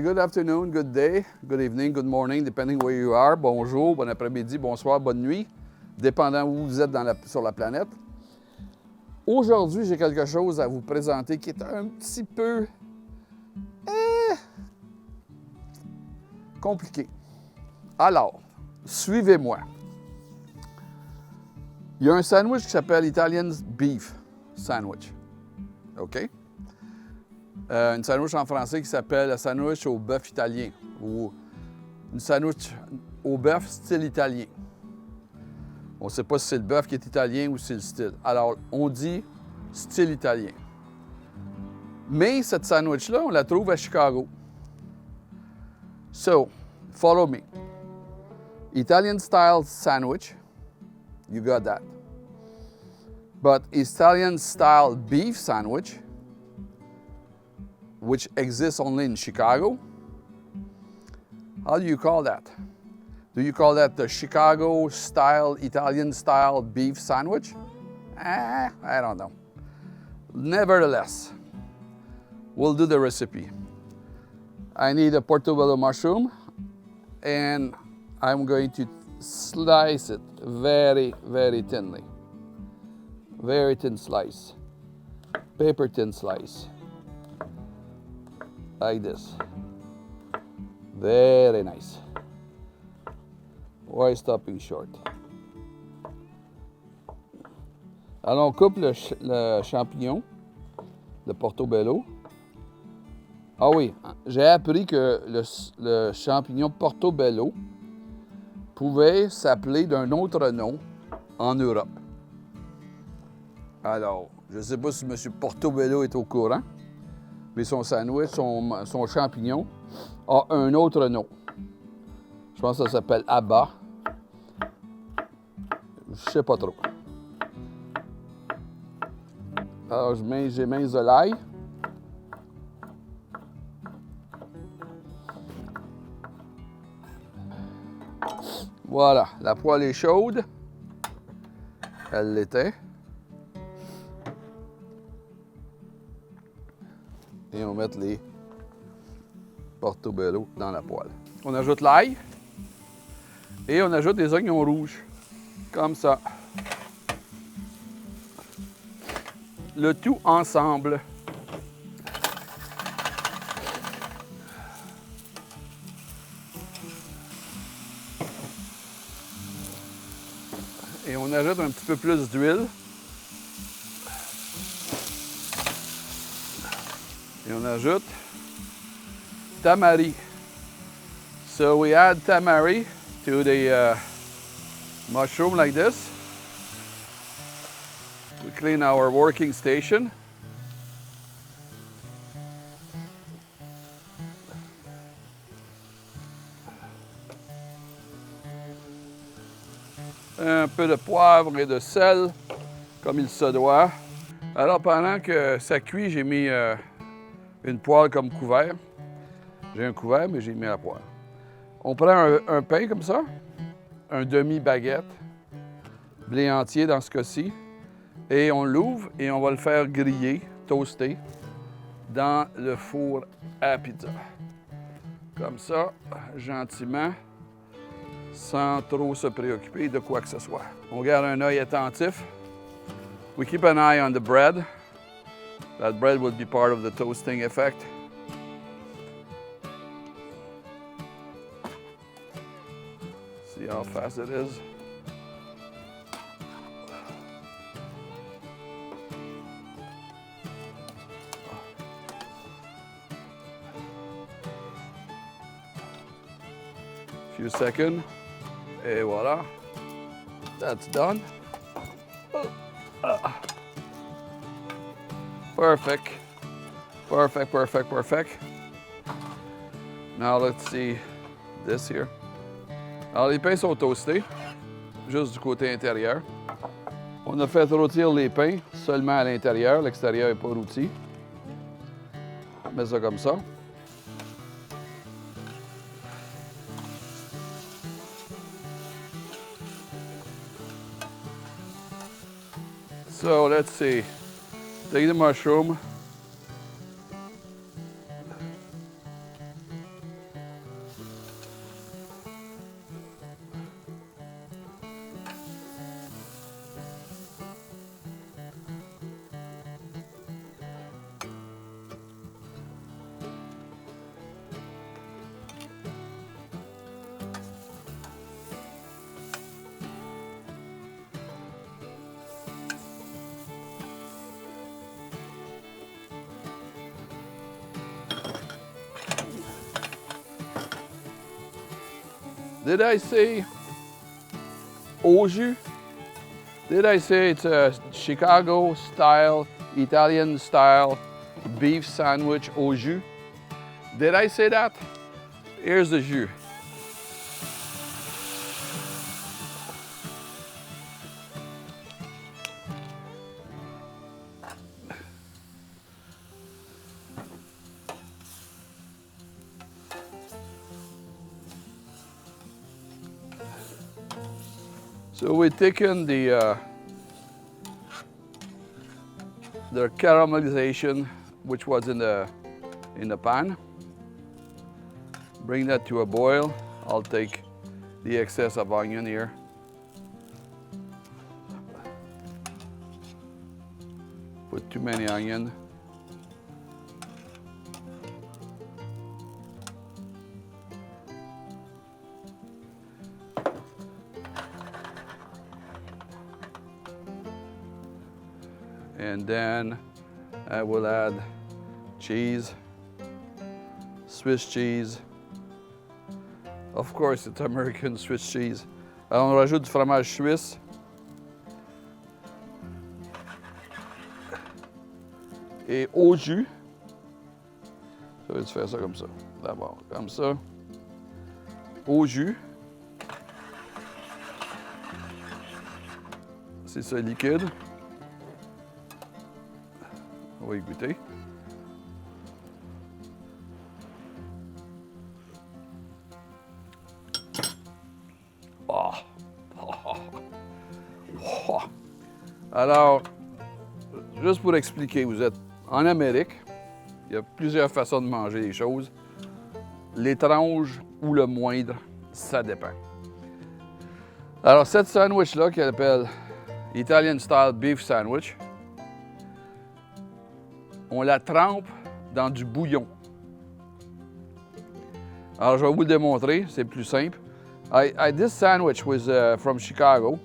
good afternoon, good day, good evening, good morning, depending where you are. Bonjour, bon après-midi, bonsoir, bonne nuit, dépendant où vous êtes sur la planète. Aujourd'hui, j'ai quelque chose à vous présenter qui est un petit peu compliqué. Alors, suivez-moi. Il y a un sandwich qui s'appelle Italian Beef Sandwich. OK? Un sandwich en français qui s'appelle le sandwich au bœuf italien ou une sandwich au bœuf style italien. On ne sait pas si c'est le bœuf qui est italien ou si c'est le style. Alors, on dit style italien. Mais cette sandwich-là, on la trouve à Chicago. So, follow me. Italian style sandwich, you got that. But Italian style beef sandwich, which exists only in Chicago, how do you call that? Do you call that the Chicago style, Italian style beef sandwich? I don't know. Nevertheless, we'll do the recipe. I need a portobello mushroom, and I'm going to slice it very, very thinly. Very thin slice. Paper thin slice. Like this. Very nice. Why stopping short? Alors, on coupe le champignon, le portobello. Ah oui, j'ai appris que le champignon portobello pouvait s'appeler d'un autre nom en Europe. Alors, je ne sais pas si M. Portobello est au courant, mais son sandwich, son champignon, a un autre nom. Je pense que ça s'appelle Abba. Je ne sais pas trop. Alors, j'ai mis de l'ail. Voilà, la poêle est chaude. Elle l'était. Et on va mettre les portobello dans la poêle. On ajoute l'ail et on ajoute des oignons rouges, comme ça. Le tout ensemble. Et on ajoute un petit peu plus d'huile. Et on ajoute tamari. So we add tamari to the mushroom like this. We clean our working station. Un peu de poivre et de sel, comme il se doit. Alors, pendant que ça cuit, j'ai mis une poêle comme couvert. J'ai un couvert, mais j'ai mis la poêle. On prend un pain comme ça, un demi-baguette, blé entier dans ce cas-ci, et on l'ouvre et on va le faire griller, toaster, dans le four à pizza. Comme ça, gentiment, sans trop se préoccuper de quoi que ce soit. On garde un œil attentif. We keep an eye on the bread. That bread will be part of the toasting effect. See how fast it is. Few seconds. Et voilà. That's done. Perfect. Perfect, perfect, perfect. Now let's see this here. Alors les pains sont toastés, juste du côté intérieur. On a fait rôtir les pains seulement à l'intérieur, l'extérieur n'est pas rôti. On met ça comme ça. So let's see. Take the mushroom. Did I say au jus? Did I say it's a Chicago style, Italian style beef sandwich au jus? Did I say that? Here's the jus. So we've taken the caramelization, which was in the pan. Bring that to a boil. I'll take the excess of onion here. Put too many onion. And then I will add cheese, Swiss cheese. Of course, it's American Swiss cheese. Alors, on rajoute du fromage suisse. Et au jus. Je vais faire ça comme ça. D'abord, comme ça. Au jus. C'est ça liquide. On va y goûter. Oh. Oh. Oh. Alors, juste pour expliquer, vous êtes en Amérique, il y a plusieurs façons de manger les choses. L'étrange ou le moindre, ça dépend. Alors, cette sandwich-là, qu'elle appelle Italian Style Beef Sandwich, on la trempe dans du bouillon. Alors, je vais vous le démontrer, c'est plus simple. This sandwich was from Chicago,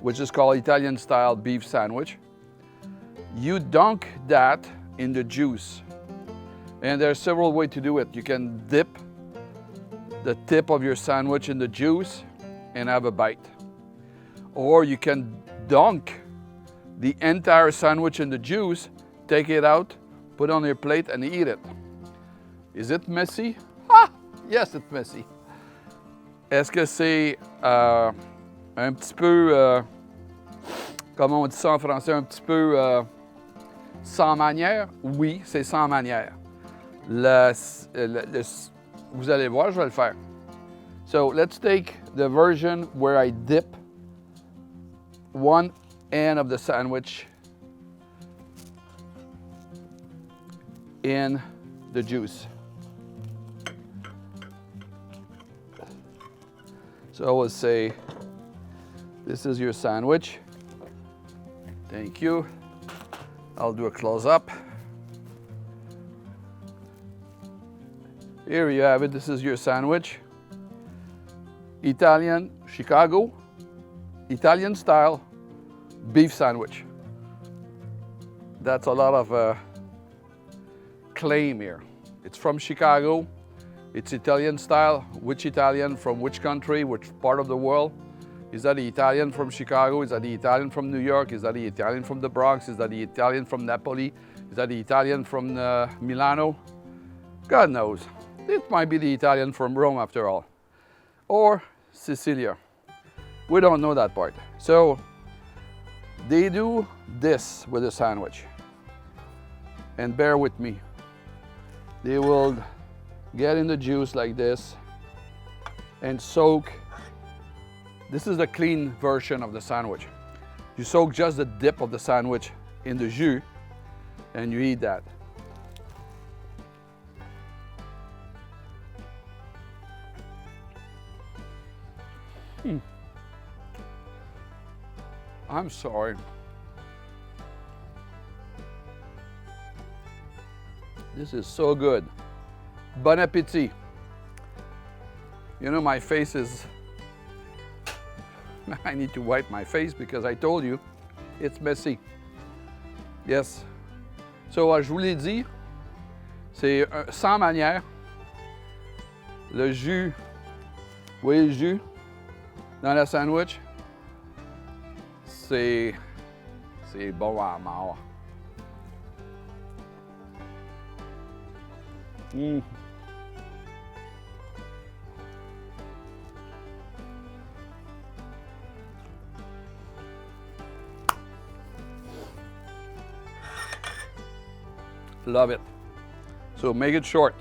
which is called Italian Style Beef Sandwich. You dunk that in the juice. And there are several ways to do it. You can dip the tip of your sandwich in the juice and have a bite. Or you can dunk the entire sandwich in the juice, take it out, put it on your plate and eat it. Is it messy? Ah, yes, it's messy. Est-ce que c'est un petit peu, comment on dit ça en français, un petit peu sans manière? Oui, c'est sans manière. Vous allez voir, je vais le faire. So let's take the version where I dip one end of the sandwich in the juice. So I will say, this is your sandwich. Thank you. I'll do a close-up. Here you have it. This is your sandwich. Italian, Chicago, Italian style beef sandwich. That's a lot of claim here. It's from Chicago. It's Italian style. Which Italian? From which country? Which part of the world? Is that the Italian from Chicago? Is that the Italian from New York? Is that the Italian from the Bronx? Is that the Italian from Napoli? Is that the Italian from Milano? God knows. It might be the Italian from Rome after all. Or Sicilia. We don't know that part. So they do this with a sandwich. And bear with me. They will get in the juice like this and soak. This is the clean version of the sandwich. You soak just the dip of the sandwich in the jus and you eat that. I'm sorry. This is so good. Bon appétit. You know, my face is, I need to wipe my face because I told you, it's messy. Yes. So, je vous l'ai dit, c'est sans manière. Le jus Vous voyez le jus dans la sandwich? C'est bon à mort. Mmh. Love it. So make it short.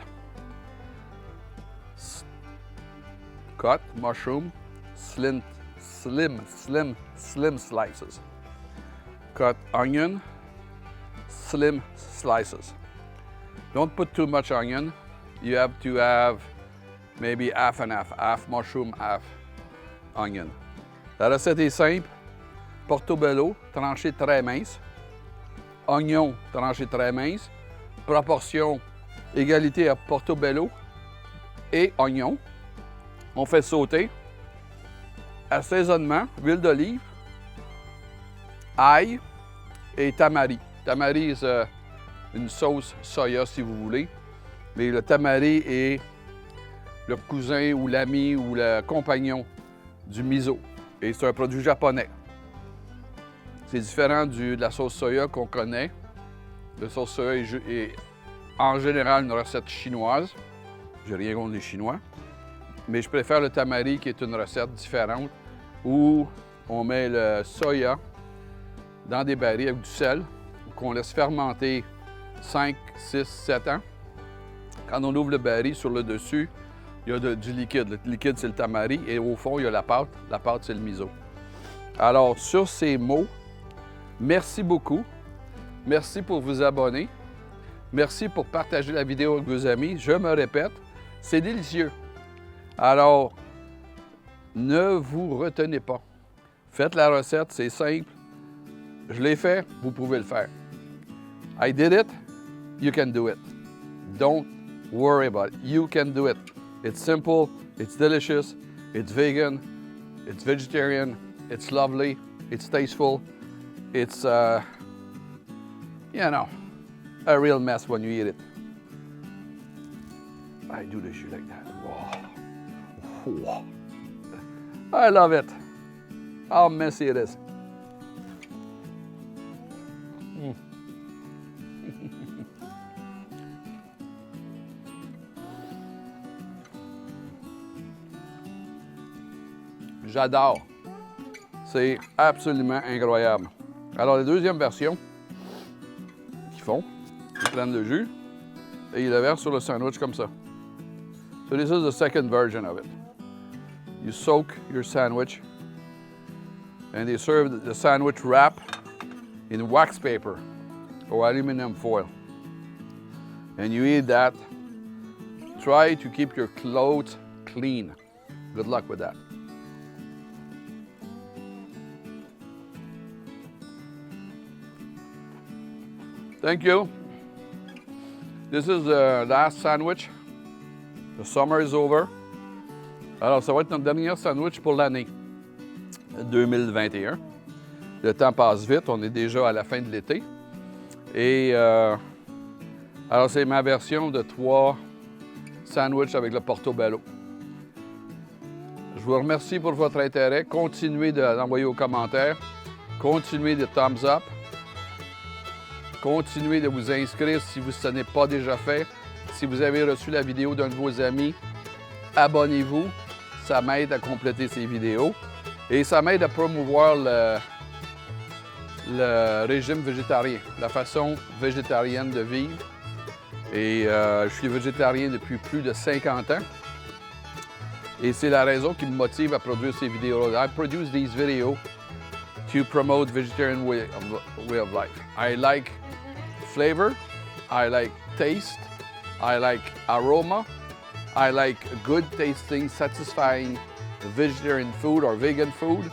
Cut mushroom, slim slices. Cut onion, slim slices. Don't put too much onion. You have to have maybe half and half mushroom, half onion. La recette est simple. Portobello, tranché très mince. Oignon, tranché très mince. Proportion, égalité à portobello et oignon. On fait sauter. Assaisonnement, huile d'olive, ail et tamari. Tamari, c'est une sauce soya si vous voulez. Mais le tamari est le cousin ou l'ami ou le compagnon du miso. Et c'est un produit japonais. C'est différent de la sauce soya qu'on connaît. La sauce soya est en général une recette chinoise. J'ai rien contre les Chinois. Mais je préfère le tamari qui est une recette différente où on met le soya dans des barils avec du sel qu'on laisse fermenter 5, 6, 7 ans. Quand on ouvre le baril, sur le dessus, il y a du liquide. Le liquide, c'est le tamari et au fond, il y a la pâte. La pâte, c'est le miso. Alors, sur ces mots, merci beaucoup. Merci pour vous abonner. Merci pour partager la vidéo avec vos amis. Je me répète, c'est délicieux. Alors, ne vous retenez pas. Faites la recette, c'est simple. Je l'ai fait, vous pouvez le faire. I did it, you can do it. Don't worry about it. You can do it. It's simple, it's delicious, it's vegan, it's vegetarian, it's lovely, it's tasteful. It's, you know, a real mess when you eat it. I do the shit like that. Whoa. I love it. How messy it is. J'adore. C'est absolument incroyable. Alors, la deuxième version qu'ils font, ils prennent le jus et ils le versent sur le sandwich comme ça. So this is the second version of it. You soak your sandwich and they serve the sandwich wrap in wax paper or aluminum foil. And you eat that. Try to keep your clothes clean. Good luck with that. Thank you. This is the last sandwich. The summer is over. Alors, ça va être notre dernier sandwich pour l'année 2021. Le temps passe vite, on est déjà à la fin de l'été. Et alors, c'est ma version de 3 sandwichs avec le portobello. Je vous remercie pour votre intérêt. Continuez d'envoyer vos commentaires. Continuez de thumbs up. Continuez de vous inscrire si ce n'est pas déjà fait. Si vous avez reçu la vidéo d'un de vos amis, abonnez-vous. Ça m'aide à compléter ces vidéos. Et ça m'aide à promouvoir le régime végétarien, la façon végétarienne de vivre. Et je suis végétarien depuis plus de 50 ans. Et c'est la raison qui me motive à produire ces vidéos-là. I produce these videos to promote vegetarian way of life. I like flavor, I like taste, I like aroma, I like good tasting, satisfying vegetarian food or vegan food.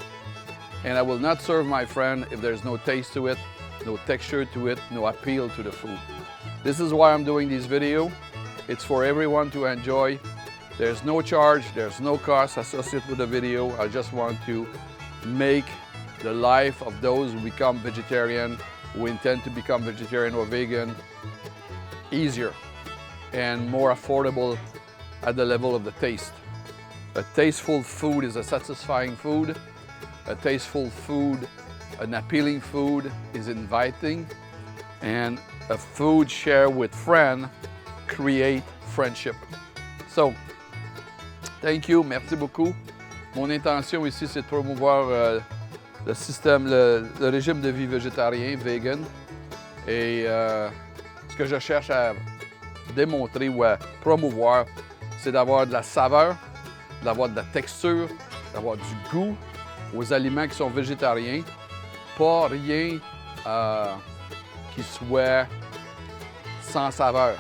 And I will not serve my friend if there's no taste to it, no texture to it, no appeal to the food. This is why I'm doing this video. It's for everyone to enjoy. There's no charge, there's no cost associated with the video. I just want to make the life of those who become vegetarian, who intend to become vegetarian or vegan, easier and more affordable at the level of the taste. A tasteful food is a satisfying food. A tasteful food, an appealing food is inviting. And a food shared with friends create friendship. So, thank you, merci beaucoup. Mon intention ici, c'est de promouvoir le système, le régime de vie végétarien, vegan. Et ce que je cherche à démontrer ou à promouvoir, c'est d'avoir de la saveur, d'avoir de la texture, d'avoir du goût aux aliments qui sont végétariens. Pas rien qui soit sans saveur.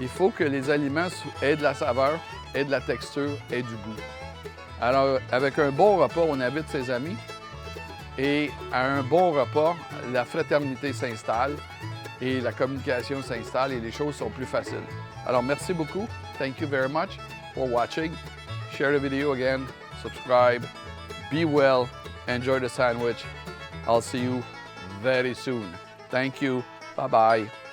Il faut que les aliments aient de la saveur, aient de la texture, aient du goût. Alors, avec un bon repas, on invite ses amis. Et à un bon repas, la fraternité s'installe et la communication s'installe et les choses sont plus faciles. Alors, merci beaucoup. Thank you very much for watching. Share the video again. Subscribe. Be well. Enjoy the sandwich. I'll see you very soon. Thank you. Bye-bye.